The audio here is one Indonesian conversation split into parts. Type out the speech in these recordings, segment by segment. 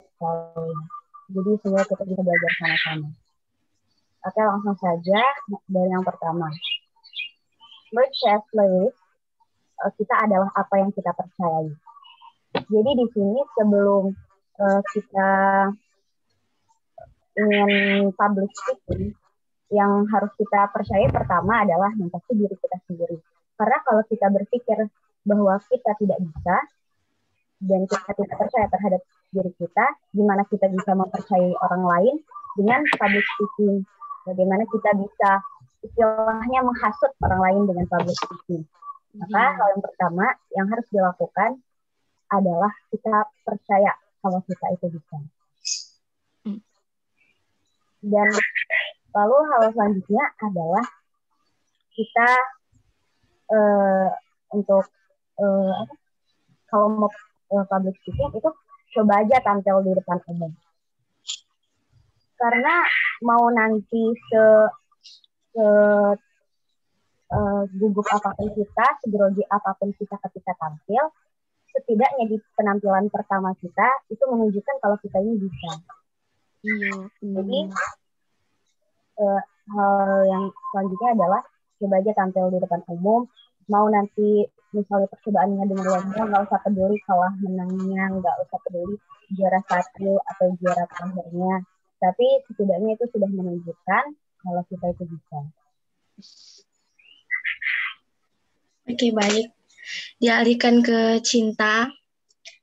sekali. Jadi semoga kita bisa belajar sama-sama. Oke, langsung saja dari yang pertama. Menurut C.S. Lewis, kita adalah apa yang kita percayai. Jadi di sini sebelum kita ingin public speaking, yang harus kita percaya pertama adalah yang pasti diri kita sendiri. Karena kalau kita berpikir bahwa kita tidak bisa dan kita tidak percaya terhadap diri kita, gimana kita bisa mempercayai orang lain dengan public speaking? Bagaimana kita bisa istilahnya menghasut orang lain dengan public speaking? Maka hal yang pertama yang harus dilakukan adalah kita percaya kalau kita itu bisa. Dan lalu hal selanjutnya adalah kita untuk kalau mau public speaking itu coba aja tampil di depan umum. Karena mau nanti gugup apapun kita, segrogi apapun kita ketika tampil, setidaknya di penampilan pertama kita itu menunjukkan kalau kita ini bisa. Jadi hal yang selanjutnya adalah coba aja tampil di depan umum. Mau nanti misalnya percobaannya dengan lomba, nggak usah peduli kalah menangnya, nggak usah peduli juara 1 atau juara terakhirnya. Tapi setidaknya itu sudah menunjukkan kalau kita itu bisa. Oke, baik. Dialihkan ke Cinta.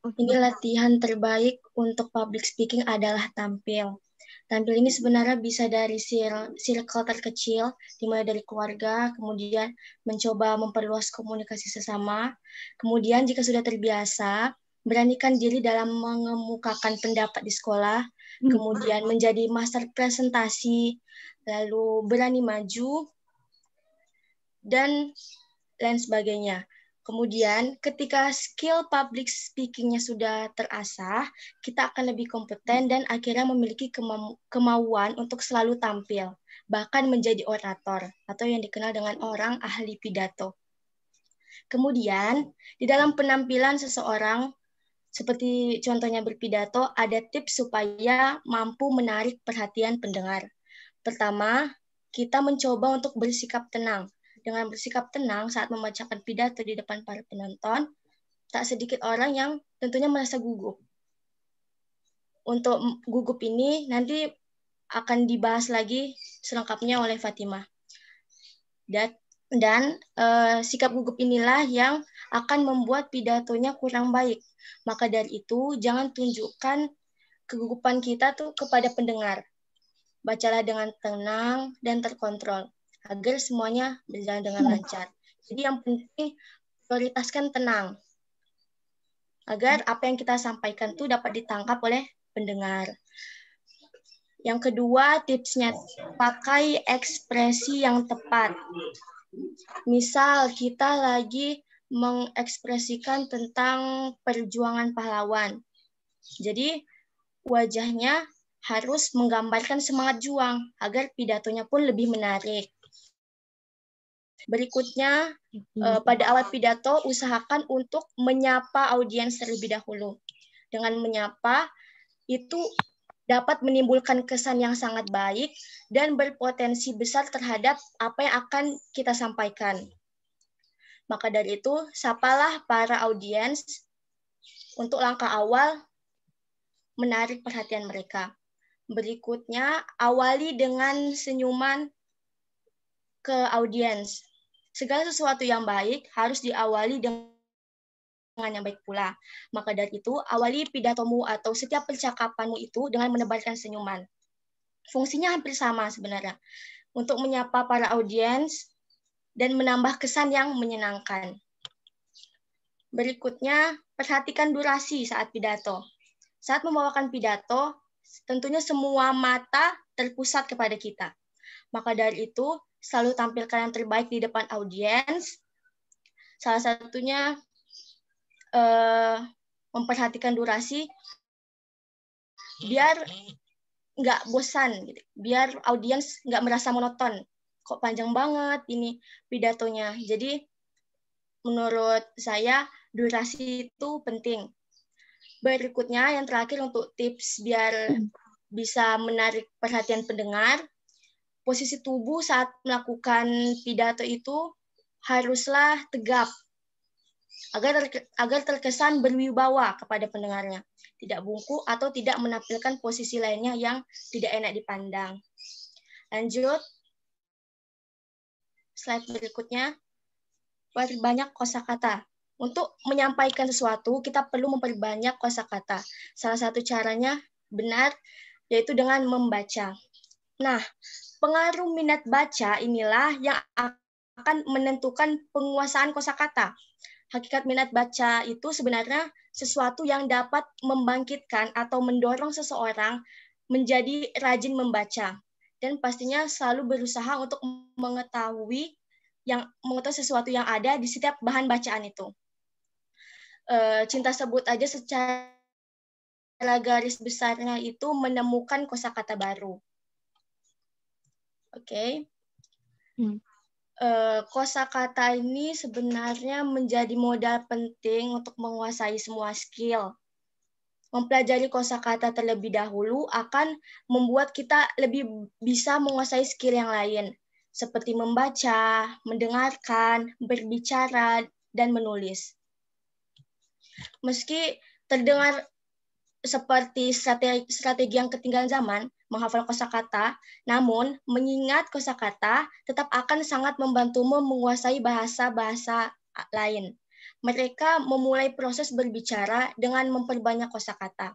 Ini latihan terbaik untuk public speaking adalah tampil. Tampil ini sebenarnya bisa dari circle terkecil, dimulai dari keluarga, kemudian mencoba memperluas komunikasi sesama. Kemudian jika sudah terbiasa, beranikan diri dalam mengemukakan pendapat di sekolah, kemudian menjadi master presentasi, lalu berani maju, dan lain sebagainya. Kemudian ketika skill public speaking-nya sudah terasah, kita akan lebih kompeten dan akhirnya memiliki kemauan untuk selalu tampil, bahkan menjadi orator atau yang dikenal dengan orang ahli pidato. Kemudian di dalam penampilan seseorang, seperti contohnya berpidato, ada tips supaya mampu menarik perhatian pendengar. Pertama, kita mencoba untuk bersikap tenang. Dengan bersikap tenang saat membacakan pidato di depan para penonton, tak sedikit orang yang tentunya merasa gugup. Untuk gugup ini nanti akan dibahas lagi selengkapnya oleh Fatimah. Dan sikap gugup inilah yang akan membuat pidatonya kurang baik. Maka dari itu, jangan tunjukkan kegugupan kita tuh kepada pendengar. Bacalah dengan tenang dan terkontrol, agar semuanya berjalan dengan lancar. Jadi yang penting prioritaskan tenang, agar apa yang kita sampaikan itu dapat ditangkap oleh pendengar. Yang kedua, tipsnya pakai ekspresi yang tepat. Misal kita lagi mengekspresikan tentang perjuangan pahlawan. Jadi wajahnya harus menggambarkan semangat juang agar pidatonya pun lebih menarik. Berikutnya, pada awal pidato, usahakan untuk menyapa audiens terlebih dahulu. Dengan menyapa, itu dapat menimbulkan kesan yang sangat baik dan berpotensi besar terhadap apa yang akan kita sampaikan. Maka dari itu, sapalah para audiens untuk langkah awal menarik perhatian mereka. Berikutnya, awali dengan senyuman ke audiens. Segala sesuatu yang baik harus diawali dengan yang baik pula. Maka dari itu, awali pidatomu atau setiap percakapanmu itu dengan menebarkan senyuman. Fungsinya hampir sama sebenarnya, untuk menyapa para audiens dan menambah kesan yang menyenangkan. Berikutnya, perhatikan durasi saat pidato. Saat membawakan pidato, tentunya semua mata terpusat kepada kita. Maka dari itu, selalu tampilkan yang terbaik di depan audiens. Salah satunya memperhatikan durasi biar nggak bosan, gitu. Biar audiens nggak merasa monoton. Kok panjang banget ini pidatonya. Jadi menurut saya durasi itu penting. Berikutnya, yang terakhir untuk tips biar bisa menarik perhatian pendengar, posisi tubuh saat melakukan pidato itu haruslah tegap agar terkesan berwibawa kepada pendengarnya, tidak bungkuk atau tidak menampilkan posisi lainnya yang tidak enak dipandang. Lanjut, slide berikutnya, perbanyak kosakata. Untuk menyampaikan sesuatu, kita perlu memperbanyak kosakata. Salah satu caranya benar, yaitu dengan membaca. Nah, pengaruh minat baca inilah yang akan menentukan penguasaan kosakata. Hakikat minat baca itu sebenarnya sesuatu yang dapat membangkitkan atau mendorong seseorang menjadi rajin membaca. Dan pastinya selalu berusaha untuk mengetahui sesuatu yang ada di setiap bahan bacaan itu. Cinta sebut aja secara garis besarnya itu menemukan kosakata baru. Oke. Kosakata ini sebenarnya menjadi modal penting untuk menguasai semua skill. Mempelajari kosakata terlebih dahulu akan membuat kita lebih bisa menguasai skill yang lain, seperti membaca, mendengarkan, berbicara, dan menulis. Meski terdengar seperti strategi yang ketinggalan zaman, menghafal kosakata, namun mengingat kosakata tetap akan sangat membantumu menguasai bahasa-bahasa lain. Mereka memulai proses berbicara dengan memperbanyak kosakata.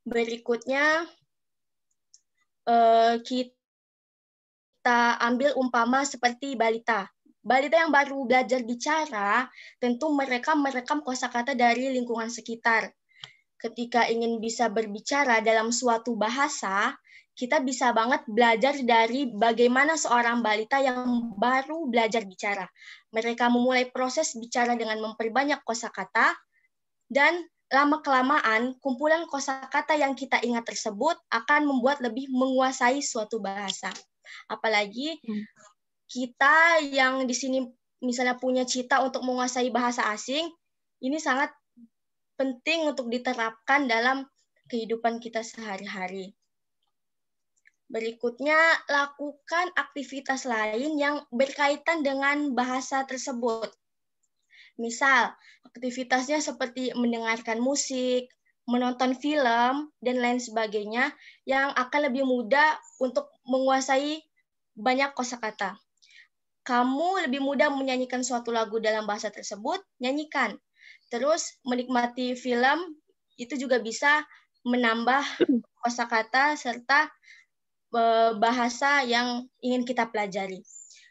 Berikutnya, kita ambil umpama seperti balita. Balita yang baru belajar bicara, tentu mereka merekam kosakata dari lingkungan sekitar. Ketika ingin bisa berbicara dalam suatu bahasa, kita bisa banget belajar dari bagaimana seorang balita yang baru belajar bicara. Mereka memulai proses bicara dengan memperbanyak kosakata, dan lama-kelamaan kumpulan kosakata yang kita ingat tersebut akan membuat lebih menguasai suatu bahasa. Apalagi kita yang di sini misalnya punya cita untuk menguasai bahasa asing, ini sangat penting untuk diterapkan dalam kehidupan kita sehari-hari. Berikutnya, lakukan aktivitas lain yang berkaitan dengan bahasa tersebut. Misal, aktivitasnya seperti mendengarkan musik, menonton film, dan lain sebagainya yang akan lebih mudah untuk menguasai banyak kosakata. Kamu lebih mudah menyanyikan suatu lagu dalam bahasa tersebut, nyanyikan. Terus menikmati film itu juga bisa menambah kosakata serta bahasa yang ingin kita pelajari.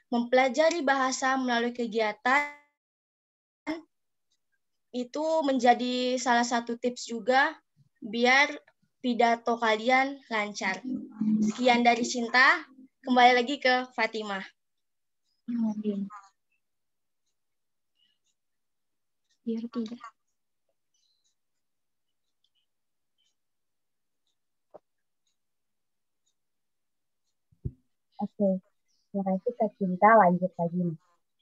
Mempelajari bahasa melalui kegiatan itu menjadi salah satu tips juga biar pidato kalian lancar. Sekian dari Cinta, kembali lagi ke Fatimah. Biar tidak. Oke, terima kasih Kak Cinta. Lanjut lagi nih.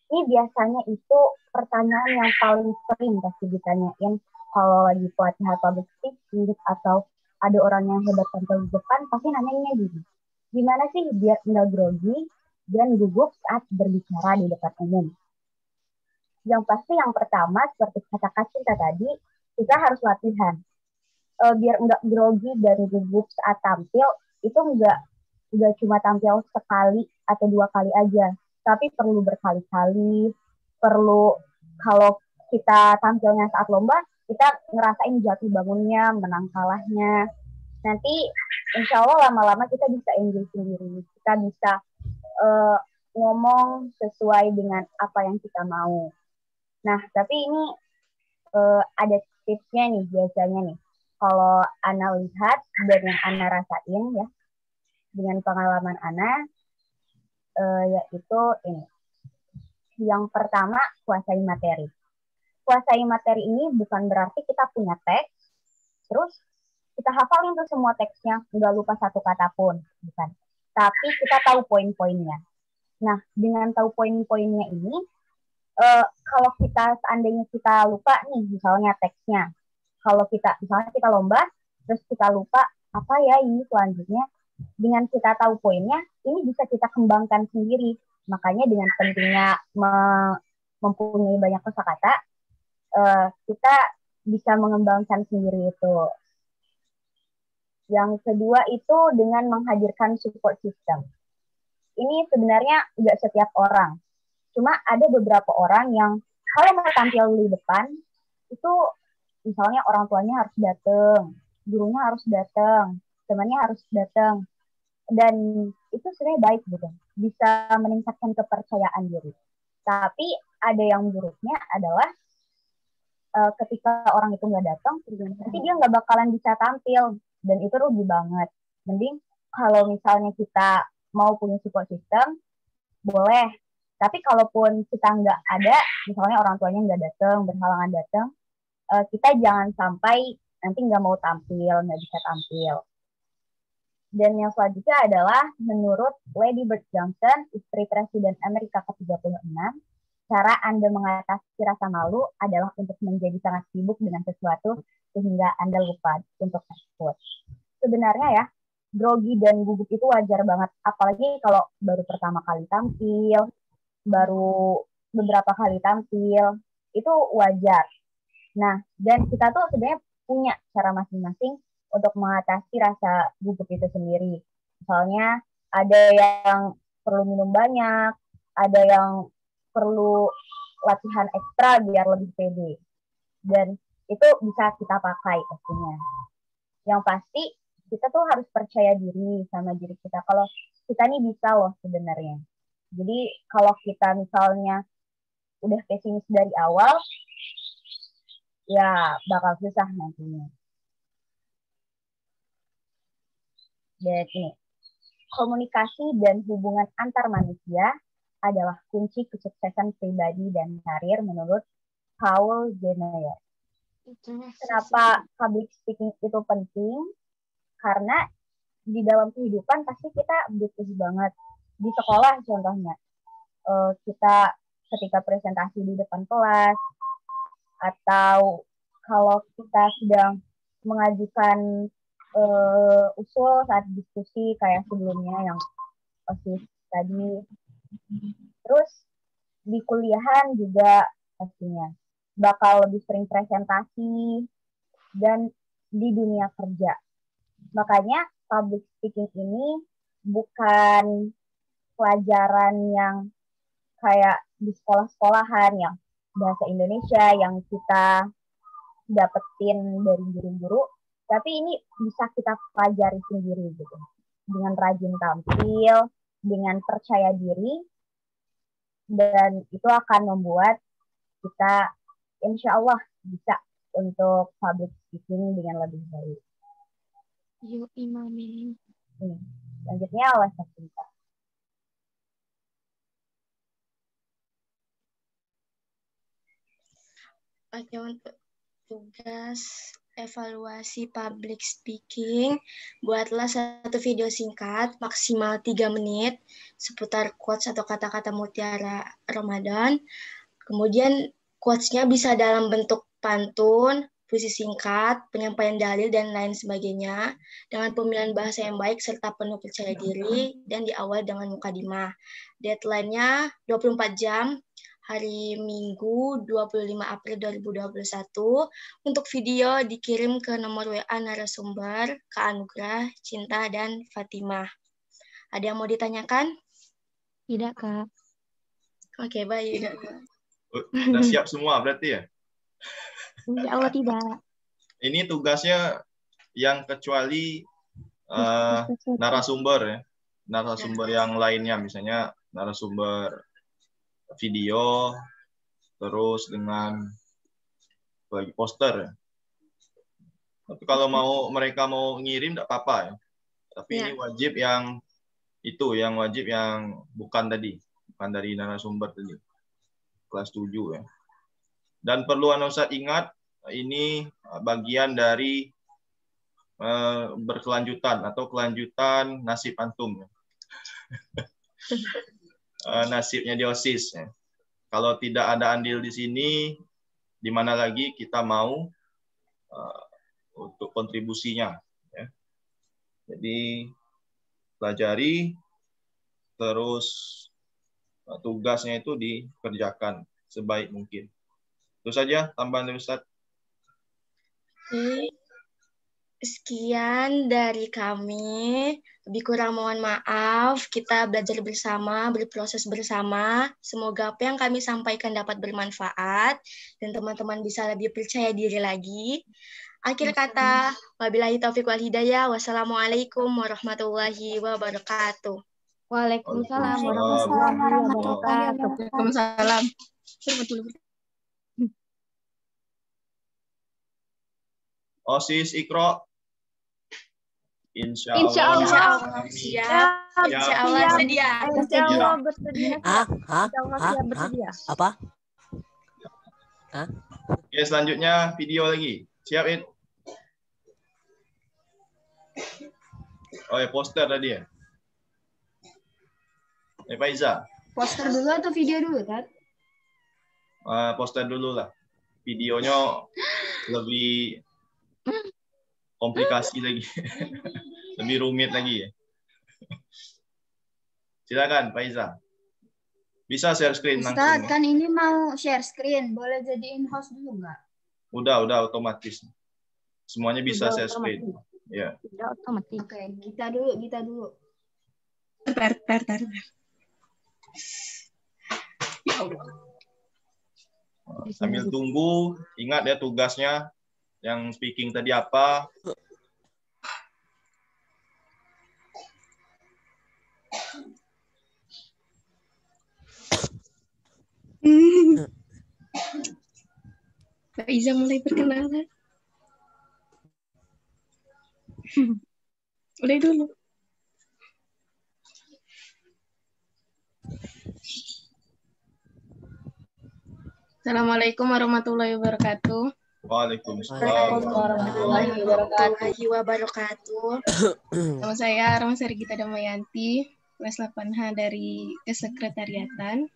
Ini biasanya itu pertanyaan yang paling sering pasti ditanyain kalau lagi pelatihan public speaking atau ada orang yang hebat tampil di depan, pasti nanyanya gini. Gimana sih biar nggak grogi dan gugup saat berbicara di depan umum? Yang pasti yang pertama, seperti kata Kak Cinta tadi, kita harus latihan. Biar nggak grogi dan gugup saat tampil, itu nggak cuma tampil sekali atau 2 kali aja, tapi perlu berkali-kali, perlu kalau kita tampilnya saat lomba, kita ngerasain jatuh bangunnya, menang kalahnya. Nanti insya Allah lama-lama kita bisa enjoy sendiri, kita bisa ngomong sesuai dengan apa yang kita mau. Nah, tapi ini ada tipsnya nih biasanya nih. Kalau Ana lihat dan yang Ana rasain ya, dengan pengalaman Ana, yaitu ini. Yang pertama, kuasai materi. Kuasai materi ini bukan berarti kita punya teks, terus kita hafalin tuh semua teksnya, nggak lupa satu kata pun, bukan. Tapi kita tahu poin-poinnya. Nah, dengan tahu poin-poinnya ini, kalau kita seandainya kita lupa nih misalnya teksnya, kalau kita misalnya kita lomba terus kita lupa apa ya ini selanjutnya, dengan kita tahu poinnya ini bisa kita kembangkan sendiri. Makanya dengan pentingnya mempunyai banyak kosakata, kita bisa mengembangkan sendiri itu. Yang kedua itu dengan menghadirkan support system. Ini sebenarnya nggak setiap orang. Cuma ada beberapa orang yang kalau mau tampil di depan, itu misalnya orang tuanya harus datang, gurunya harus datang, temannya harus datang. Dan itu sebenarnya baik gitu. Bisa meningkatkan kepercayaan diri. Tapi ada yang buruknya adalah ketika orang itu nggak datang, nanti dia nggak bakalan bisa tampil. Dan itu rugi banget. Mending kalau misalnya kita mau punya support system, boleh. Tapi kalaupun kita nggak ada, misalnya orang tuanya nggak datang, berhalangan datang, kita jangan sampai nanti nggak mau tampil, nggak bisa tampil. Dan yang selanjutnya adalah menurut Lady Bird Johnson, istri Presiden Amerika ke-36, cara Anda mengatasi rasa malu adalah untuk menjadi sangat sibuk dengan sesuatu sehingga Anda lupa untuk takut. Sebenarnya ya, grogi dan gugup itu wajar banget. Apalagi kalau baru pertama kali tampil, baru beberapa kali tampil, itu wajar. Nah, dan kita tuh sebenarnya punya cara masing-masing untuk mengatasi rasa gugup itu sendiri. Misalnya ada yang perlu minum banyak, ada yang perlu latihan ekstra biar lebih pede. Dan itu bisa kita pakai pastinya. Yang pasti kita tuh harus percaya diri sama diri kita. Kalau kita nih bisa loh sebenarnya. Jadi kalau kita misalnya udah pesimis dari awal, ya bakal susah nantinya. Dan ini, komunikasi dan hubungan antar manusia adalah kunci kesuksesan pribadi dan karir menurut Paul Gemeyer. Kenapa public speaking itu penting? Karena di dalam kehidupan pasti kita butuh banget. Di sekolah contohnya, kita ketika presentasi di depan kelas, atau kalau kita sedang mengajukan usul saat diskusi kayak sebelumnya yang OSIS tadi. Terus di kuliahan juga pastinya bakal lebih sering presentasi dan di dunia kerja. Makanya public speaking ini bukan pelajaran yang kayak di sekolah-sekolahan yang bahasa Indonesia yang kita dapetin dari guru-guru, tapi ini bisa kita pelajari sendiri gitu. Dengan rajin tampil, dengan percaya diri, dan itu akan membuat kita insya Allah bisa untuk public speaking dengan lebih baik. Yuk, Amin. Selanjutnya oleh kita. Oke, untuk tugas evaluasi public speaking, buatlah satu video singkat maksimal 3 menit seputar quotes atau kata-kata mutiara Ramadan. Kemudian quotes-nya bisa dalam bentuk pantun, puisi singkat, penyampaian dalil, dan lain sebagainya, dengan pemilihan bahasa yang baik serta penuh percaya diri, dan diawali dengan mukadimah. Deadline-nya 24 jam, hari Minggu 25 April 2021. Untuk video dikirim ke nomor WA narasumber Kak Anugrah, Cinta, dan Fatimah. Ada yang mau ditanyakan? Tidak, Kak. Oke, baik. Sudah siap semua berarti ya? Insya Allah tidak. Ini tugasnya yang kecuali narasumber ya. Narasumber yang lainnya, misalnya narasumber video, terus dengan bagi poster ya. Tapi kalau mereka mau ngirim tidak apa-apa ya. Tapi ini wajib yang itu, yang wajib yang bukan tadi, bukan dari narasumber tadi. Kelas 7 ya. Dan perlu Ustaz ingat, ini bagian dari berkelanjutan atau kelanjutan nasib antum ya. Nasibnya di OSIS ya. Kalau tidak ada andil di sini, di mana lagi kita mau untuk kontribusinya. Ya. Jadi pelajari, terus tugasnya itu dikerjakan sebaik mungkin. Itu saja tambahan dari Ustaz. Oke. Sekian dari kami. Lebih kurang mohon maaf. Kita belajar bersama, berproses bersama. Semoga apa yang kami sampaikan dapat bermanfaat dan teman-teman bisa lebih percaya diri lagi. Akhir kata, wabillahi taufiq wal hidayah. Wassalamualaikum warahmatullahi wabarakatuh. Waalaikumsalam warahmatullahi wabarakatuh. Waalaikumsalam. OSIS Iqra. Insya Insya Allah. Allah. Siap. Insya Allah sedia. Insya Allah bersedia. Insya Allah siap bersedia. Apa? Oke, selanjutnya video lagi. Siap, Id? Oh ya, poster tadi ya? Faiza. Poster dulu atau video dulu, Tat? Poster dulu lah. Videonya lebih komplikasi lagi. Lebih rumit lagi ya. Silakan, Faiza. Bisa share screen langsung. Ustaz, kan ini mau share screen. Boleh jadiin host dulu nggak? Udah otomatis. Semuanya bisa share screen. Ya. Sudah otomatis. Oke, kita dulu. Tar. Ya Allah. Sambil tunggu, ingat ya tugasnya. Yang speaking tadi apa? Mbak Iza mulai perkenalan. Mulai dulu. Assalamualaikum warahmatullahi wabarakatuh. Waalaikumsalam warahmatullahi wabarakatuh. Nama saya Ramasari Gita Damayanti, kelas 8H dari Kesekretariatan.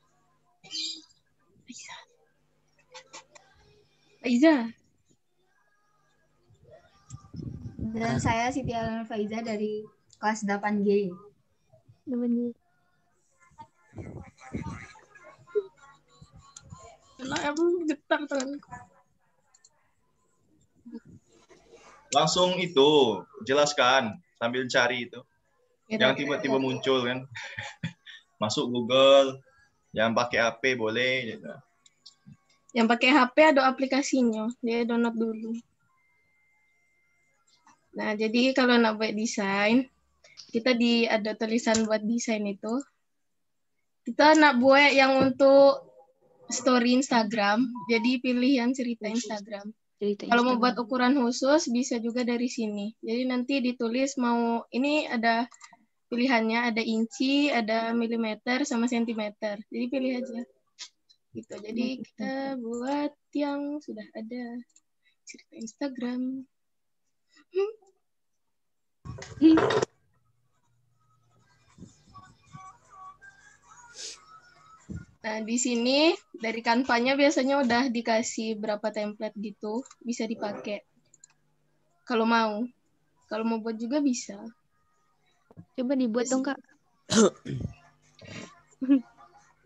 Faiza. Dan saya Siti Alana Faiza dari kelas 8G. Aku getar tanganku. Langsung itu, jelaskan sambil cari itu. Jangan tiba-tiba muncul kan. Masuk Google, yang pakai HP boleh. Yang pakai HP ada aplikasinya, dia download dulu. Nah, jadi kalau nak buat desain, kita ada tulisan buat desain itu. Kita nak buat yang untuk story Instagram, jadi pilih yang cerita Instagram. Kalau mau buat ukuran khusus, bisa juga dari sini. Jadi nanti ditulis mau, ini ada pilihannya, ada inci, ada milimeter, sama sentimeter. Jadi pilih aja. Gitu. Jadi kita buat yang sudah ada cerita Instagram. Nah, di sini dari Canva-nya biasanya udah dikasih berapa template gitu, bisa dipakai. Kalau mau. Kalau mau buat juga bisa. Coba dibuat dong, Kak.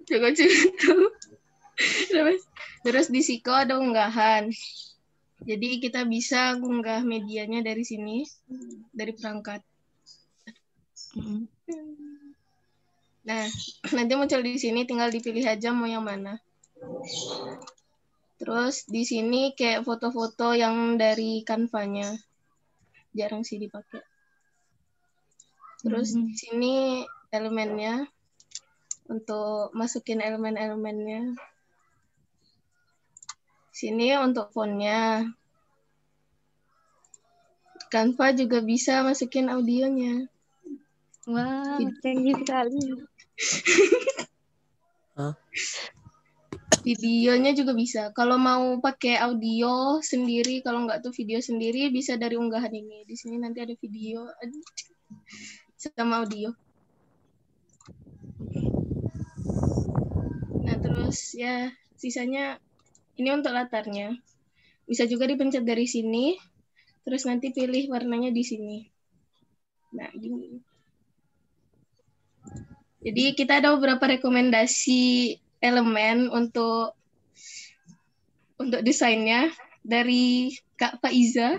Coba Terus di Siko ada unggahan. Jadi kita bisa unggah medianya dari sini, dari perangkat. Nah, nanti muncul di sini, tinggal dipilih aja mau yang mana. Terus di sini kayak foto-foto yang dari Canva-nya. Jarang sih dipakai. Terus di sini elemennya, untuk masukin elemen-elemennya. Sini untuk fontnya. Canva juga bisa masukin audionya. Wah, canggih sekali. Videonya juga bisa. Kalau mau pakai audio sendiri, kalau nggak tuh video sendiri, bisa dari unggahan ini. Di sini nanti ada video sama audio. Nah, terus Terus ya sisanya ini untuk latarnya. Bisa juga dipencet dari sini, terus nanti pilih warnanya di sini. Nah, gini. Jadi kita ada beberapa rekomendasi elemen untuk desainnya dari Kak Faiza.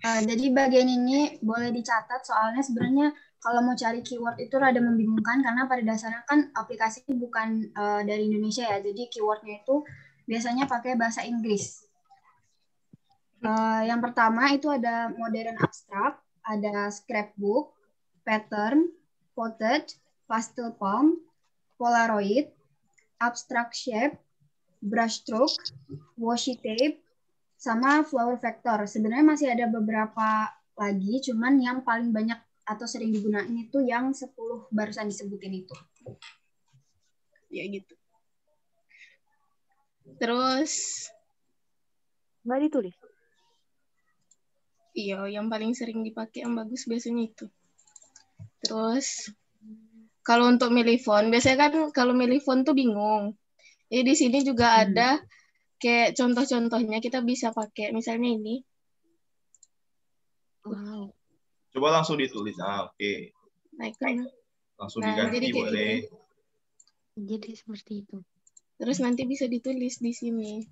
Jadi bagian ini boleh dicatat soalnya sebenarnya kalau mau cari keyword itu rada membingungkan karena pada dasarnya kan aplikasi ini bukan dari Indonesia ya. Jadi keywordnya itu biasanya pakai bahasa Inggris. Yang pertama itu ada modern abstract, ada scrapbook, pattern, potted, pastel palm, polaroid, abstract shape, brushstroke, washi tape, sama flower vector. Sebenarnya masih ada beberapa lagi, cuman yang paling banyak atau sering digunakan itu yang 10 barusan disebutin itu. Ya gitu. Terus Nggak ditulis. iya, yang paling sering dipakai yang bagus biasanya itu. Terus kalau untuk milih font, biasanya kan kalau milih font tuh bingung. Jadi di sini juga ada kayak contoh-contohnya kita bisa pakai. Misalnya ini. Wow. Coba langsung ditulis. Oke. Nah, itu. Langsung Nah, diganti jadi kayak boleh. gini. Jadi seperti itu. Terus nanti bisa ditulis di sini.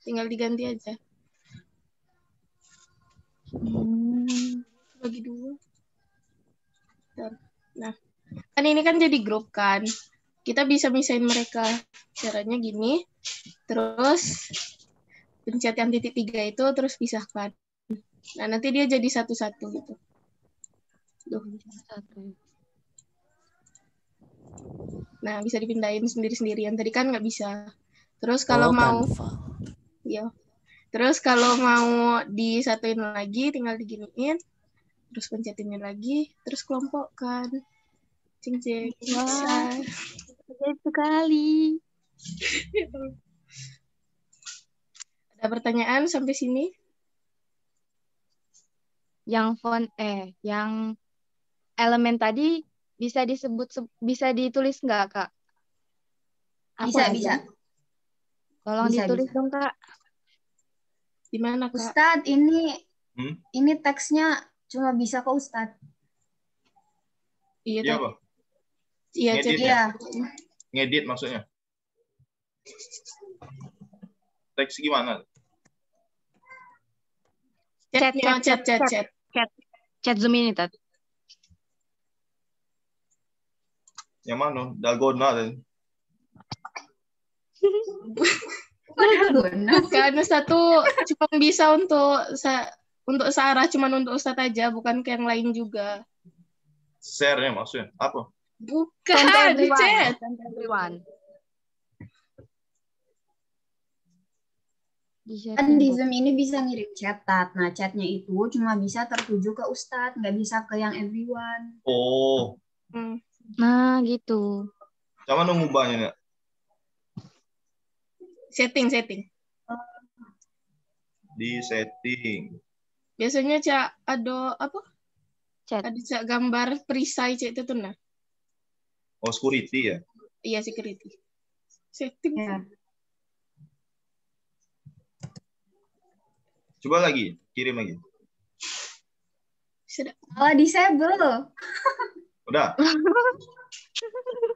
Tinggal diganti aja. Bagi dua. Nah, kan ini kan jadi grup kan. Kita bisa misahin mereka. Caranya gini. Terus pencet yang titik 3 itu terus pisahkan. Nah, nanti dia jadi satu-satu gitu. Duh. Nah, bisa dipindahin sendiri-sendirian. Tadi kan nggak bisa. Terus kalau mau ya. Terus kalau mau disatuin lagi tinggal diginiin. Terus pencetinnya lagi, terus kelompokkan. Cing-cing. Wah, baik sekali. Ada pertanyaan sampai sini? Yang yang elemen tadi bisa bisa ditulis nggak, Kak? Bisa. Tolong Bisa, ditulis bisa. dong, Kak. Di mana, Kak? Ustadz, ini teksnya cuma bisa ke Ustadz. Iya, Apa? Iya, Ngedit, jadi ya? Ngedit maksudnya. Teks gimana? Chat Zoom ini, Tat. Yang mana? Dalgona dan bukan satu cuma bisa untuk Sarah, cuma untuk Ustadz aja, bukan ke yang lain juga. Share-nya maksudnya apa? Bukan di chat. Everyone. Kan di Zoom ini bisa ngirim chat, Tat. Nah, chatnya itu cuma bisa tertuju ke Ustadz, nggak bisa ke yang everyone. Oh. Nah, gitu. Sama ngubahnya, Nak? Setting. Di setting. Biasanya ada apa? Chat. Ada gambar perisai chat itu tuh nah. Oh, security ya? Iya, security. Setting. Ya. Coba lagi, kirim lagi. Sudah. Malah disable. Udah?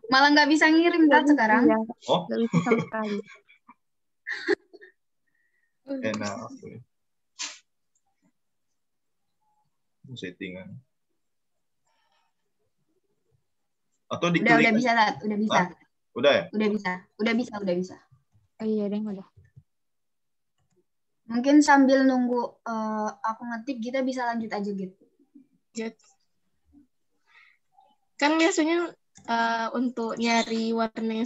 Malah nggak bisa ngirim, Tat, sekarang. Iya. Oh? Nggak bisa sama sekali. Enak. Settingan. Atau diklik. Udah bisa, Tat. Udah bisa. Udah ya? Udah bisa. Oh iya, deh, udah. Mungkin sambil nunggu aku ngetik, kita bisa lanjut aja gitu. Kan biasanya untuk nyari warna yang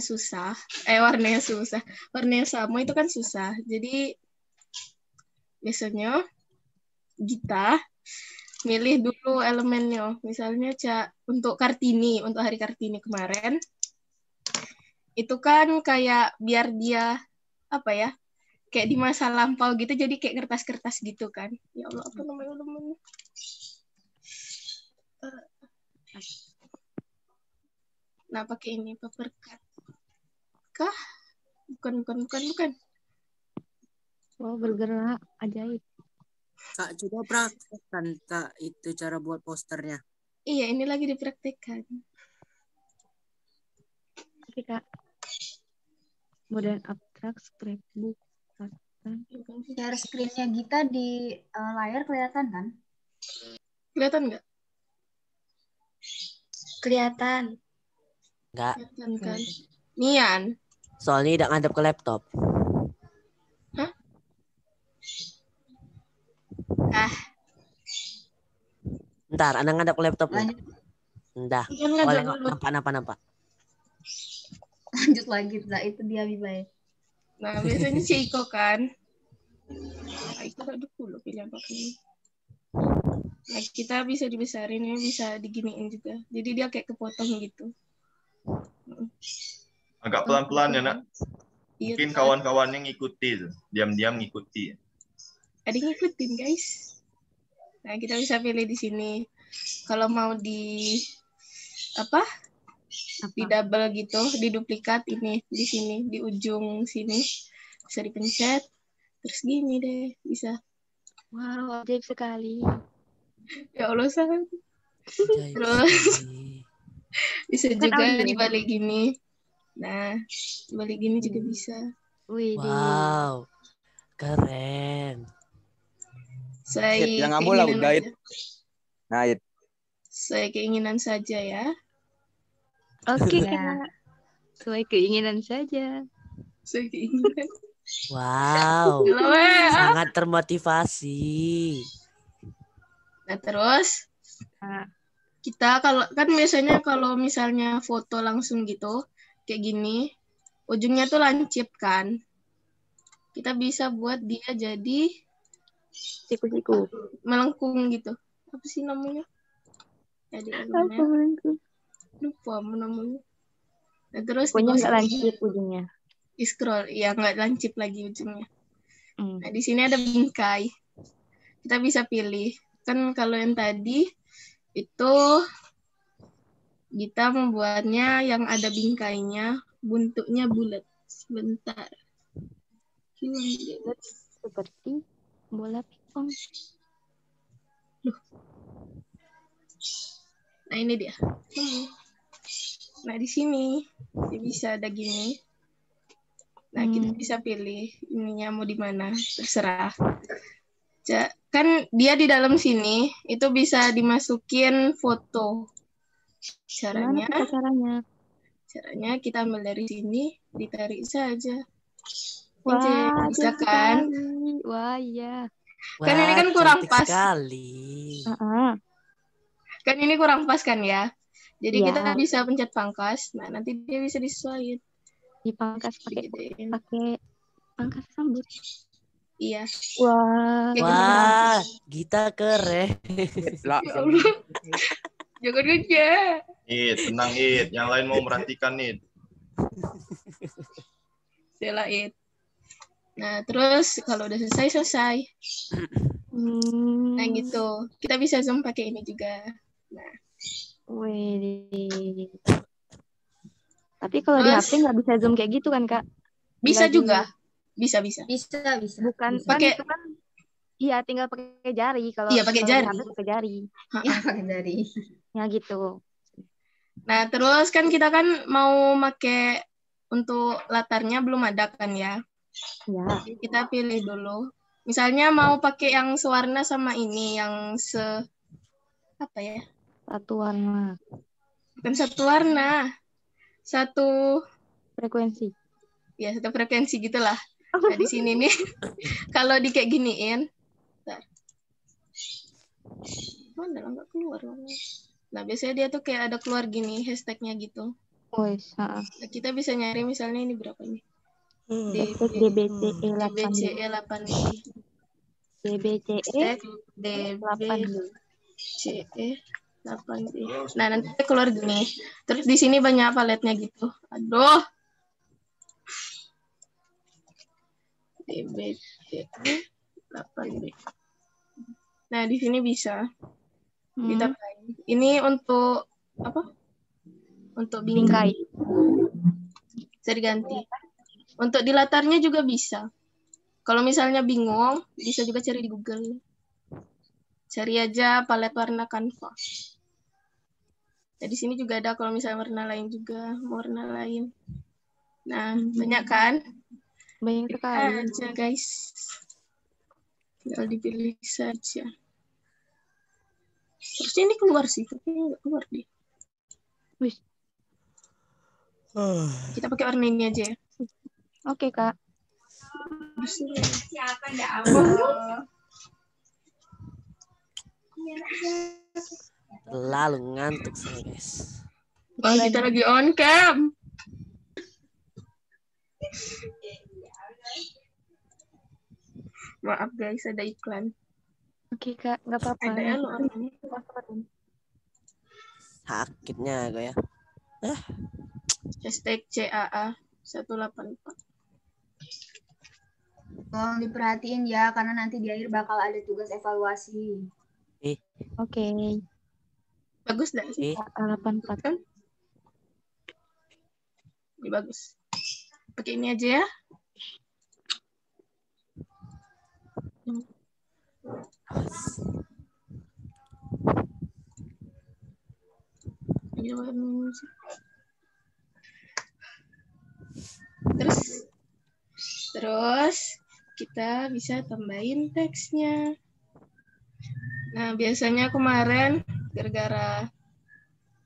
sama itu kan susah. Jadi biasanya kita milih dulu elemennya. Misalnya untuk Kartini, untuk hari Kartini kemarin, itu kan kayak biar dia apa ya? Kayak di masa lampau gitu, jadi kayak kertas-kertas gitu kan. Ya Allah, apa namanya? Nah, pakai ini paper cut. Kah? Bukan. Wow, bergerak. Ajaib. Kak, coba praktekkan Kak itu cara buat posternya. Iya, ini lagi dipraktekkan. Oke, Kak. Modern abstrak, scrapbook, pattern. Share screen-nya Gita di layar kelihatan kan? Kelihatan nggak? Kelihatan. Enggak, Kelihatan kan? Nian. soalnya tidak ngadep ke laptop. Hah? Ah, Ntar, Anda ngadep ke laptop. Lanjut, Ndah, kan boleh ngadep dulu. nampak. lanjut lagi. Nah, itu dia Bibai. Nah, biasanya si Iko kan. Nah, Iko udah dulu pilih apa ini. Nah, kita bisa dibesarin, ya, bisa diginiin juga. Jadi dia kayak kepotong gitu. Agak pelan-pelan ya, Nak. Iya, Mungkin tuh. kawan-kawannya ngikuti, diam-diam ngikuti. Ada yang ngikutin, guys. Nah, kita bisa pilih di sini. Kalau mau di di double gitu, diduplikat ini di sini, di ujung sini bisa dipencet. Terus gini deh, bisa. Wow, ajaib sekali. Ya Allah, sangat. Ajaib Terus sekali. bisa Kan juga audio. dibalik gini. Nah, dibalik gini juga bisa. Wih, Wow, keren. Saya yang ambil lah keinginan udah aja. itu. Nah, itu. Saya keinginan saja ya. Oke, Ya. Kak. Sesuai keinginan saja. Saya keinginan. Wow, Halo, sangat termotivasi. Nah, terus Nah, kita kalau kan biasanya kalau misalnya foto langsung gitu kayak gini, ujungnya tuh lancip kan. Kita bisa buat dia jadi siku-siku. melengkung gitu. Apa sih namanya? Jadi Apa melengkung? lupa namanya. Nah, terus Pokoknya di nggak bawah lancip ujungnya. di scroll, ya nggak lancip lagi ujungnya. Hmm. Nah, di sini ada bingkai. Kita bisa pilih. Kan kalau yang tadi itu kita membuatnya yang ada bingkainya, bentuknya bulat. Sebentar. Hilang dia. Seperti bola pingpong. Nah, ini dia. Nah, di sini dia bisa ada gini. Nah, kita bisa pilih ininya mau di mana, terserah. Kan dia di dalam sini itu bisa dimasukin foto. Gimana Caranya caranya? kita ambil dari sini, ditarik saja. Wah, Bisa ajaib kan? sekali. Wah, iya. Kan ini kan kurang cantik pas. sekali. Kan ini kurang pas kan ya? Jadi Iya. kita bisa pencet pangkas. Nah, nanti dia bisa disesuaikan. Dipangkas pakai Digedein. pangkas rambut. Iya. Wah. Wah, Gita keren. Lah, Ya Allah. Jangan kerja. Tenang, Yang lain mau merhatikan, Selain. Nah, terus kalau udah selesai. Nah, gitu. Kita bisa zoom pakai ini juga. Nah. Wih. Tapi kalau di Terus, HP nggak bisa zoom kayak gitu kan, Kak? bisa Tinggal juga. Bisa. Bisa. Bukan Bisa. kan Pakai- itu kan. Iya, tinggal pakai jari. Kalau Iya, pakai kalau jari. di HP pakai jari. Ya, pakai jari. Ya gitu. Nah, terus kan kita kan mau pakai untuk latarnya belum ada kan ya. Ya. Kita pilih dulu. Misalnya mau pakai yang sewarna sama ini yang apa ya? Satu warna. Bukan satu warna. Satu Frekuensi. ya satu frekuensi gitulah. Nah, di sini nih kalau di kayak giniin. Bentar. Mana nggak keluar. Nah, biasanya dia tuh kayak ada keluar gini hashtagnya gitu. Wes, Nah, kita bisa nyari misalnya ini berapa nih? hashtag DBCE 8. DBCE 8D. DBCE DBCE 8D. Nah, nanti keluar gini. Terus di sini banyak paletnya gitu. Aduh. DBCE 8D. Nah, di sini bisa ditambahin. Ini untuk apa? Untuk bingkai. Bingkai. Bisa diganti. Untuk di latarnya juga bisa. Kalau misalnya bingung, bisa juga cari di Google. Cari aja palet warna Canva. Nah, di sini juga ada kalau misalnya warna lain juga, warna lain. Nah, banyak kan? Banyak sekali. Aja guys. Tinggal dipilih saja. Terus ini keluar sih, tapi nggak keluar deh. Wis. Kita pakai warna ini aja ya. Oke, Kak. Siapa nggak apa? Terlalu ngantuk saya, guys. Wah, kita lagi on cam. Maaf guys, ada iklan. Oke, Kak. Nggak apa-apa. Ada ya lo orangnya. Sakitnya gue ya. Hashtag CAA 184. Tolong diperhatiin ya, karena nanti di akhir bakal ada tugas evaluasi. Oke. Bagus nggak sih? 84. Kan? Ini bagus. Pakai ini aja ya. Terus kita bisa tambahin teksnya. Nah, biasanya kemarin gara-gara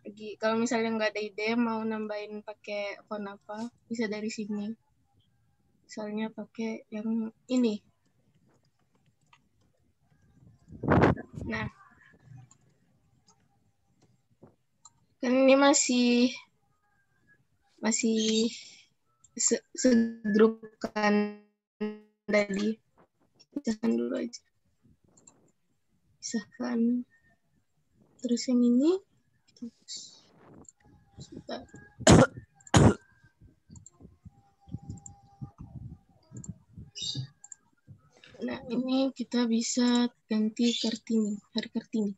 lagi kalau misalnya nggak ada ide mau nambahin pakai font apa, bisa dari sini. Misalnya pakai yang ini. Nah, kan ini masih segrup kan tadi. Pisahkan dulu aja. Pisahkan. Terus yang ini. Sebentar. Nah, ini kita bisa ganti Kartini, hari Kartini.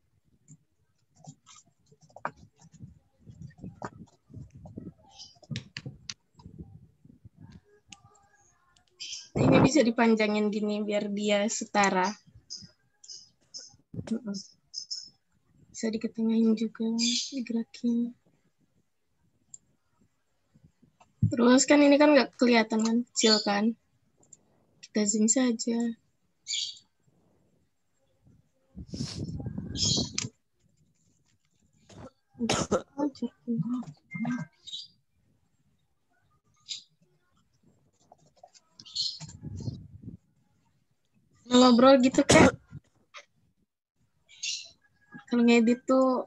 Ini bisa dipanjangin gini biar dia setara. Bisa diketengahin juga, digerakin. Terus kan ini kan nggak kelihatan kan, kecil kan. Kita zoom saja. Ngobrol gitu kan. Kalau ngedit tuh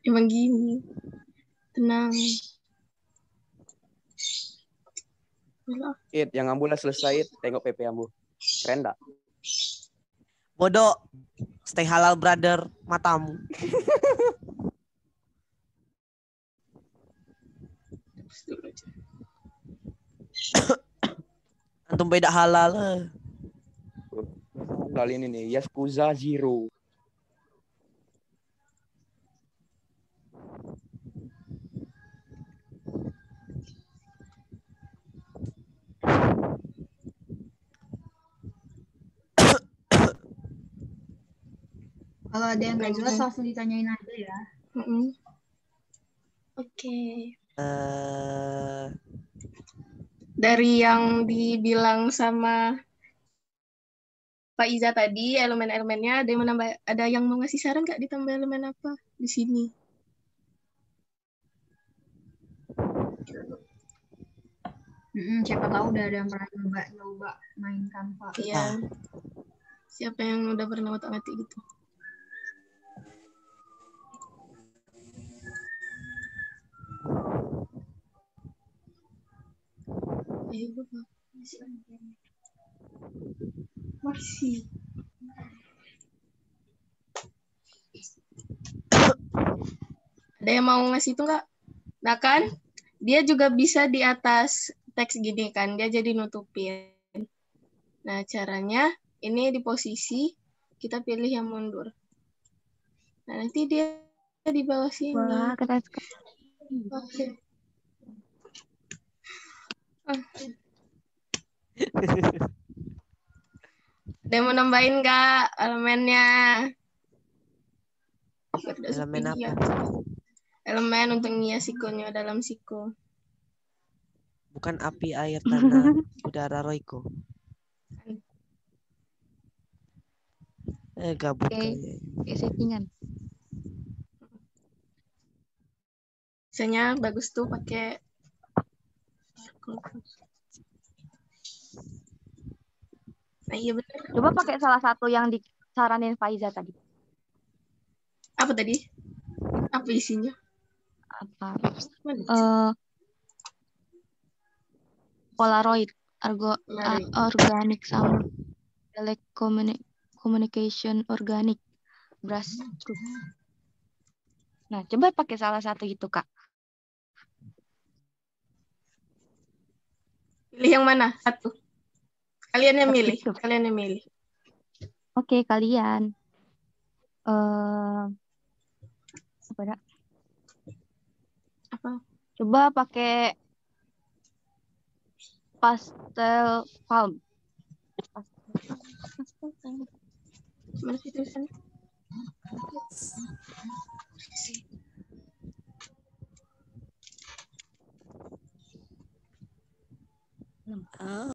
emang gini. Tenang. It, yang ambu udah selesai, tengok PP ambu. Keren dak? Bodoh. Stay halal, brother. Matamu. Antum beda halal. Kali ini nih, Yakuza Zero. Kalau ada yang nggak jelas langsung ditanyain aja ya. Oke. Dari yang dibilang sama Pak Iza tadi, elemen-elemennya ada yang mau ngasih saran nggak ditambah elemen apa di sini? Siapa tahu udah ada yang pernah nyoba main Canva. Iya. Siapa yang udah pernah otak-atik gitu? Masih. Ada yang mau ngasih itu nggak? Nah kan, dia juga bisa di atas teks gini kan, dia jadi nutupin. Nah caranya, ini di posisi, kita pilih yang mundur. Nah nanti dia di bawah sini. Wah, keren sekali. Oke. Ada yang mau nambahin nggak elemennya? Elemen apa? Elemen untuk ngias psikonya dalam psiko. Bukan api, air, tanah, udara, roiko. Gabut Oke. kayak. Settingan. Biasanya bagus tuh pakai nah iya benar. Coba pakai salah satu yang disaranin Faiza tadi. Apa tadi? Apa isinya? Apa? Polaroid, organic sama communication organic, brush stroke. Nah, coba pakai salah satu itu, Kak. Pilih yang mana? Satu. Kalian yang milih. Kalian yang milih. Oke, kalian. Apa? Coba pakai pastel palm. Mana sih tulisannya?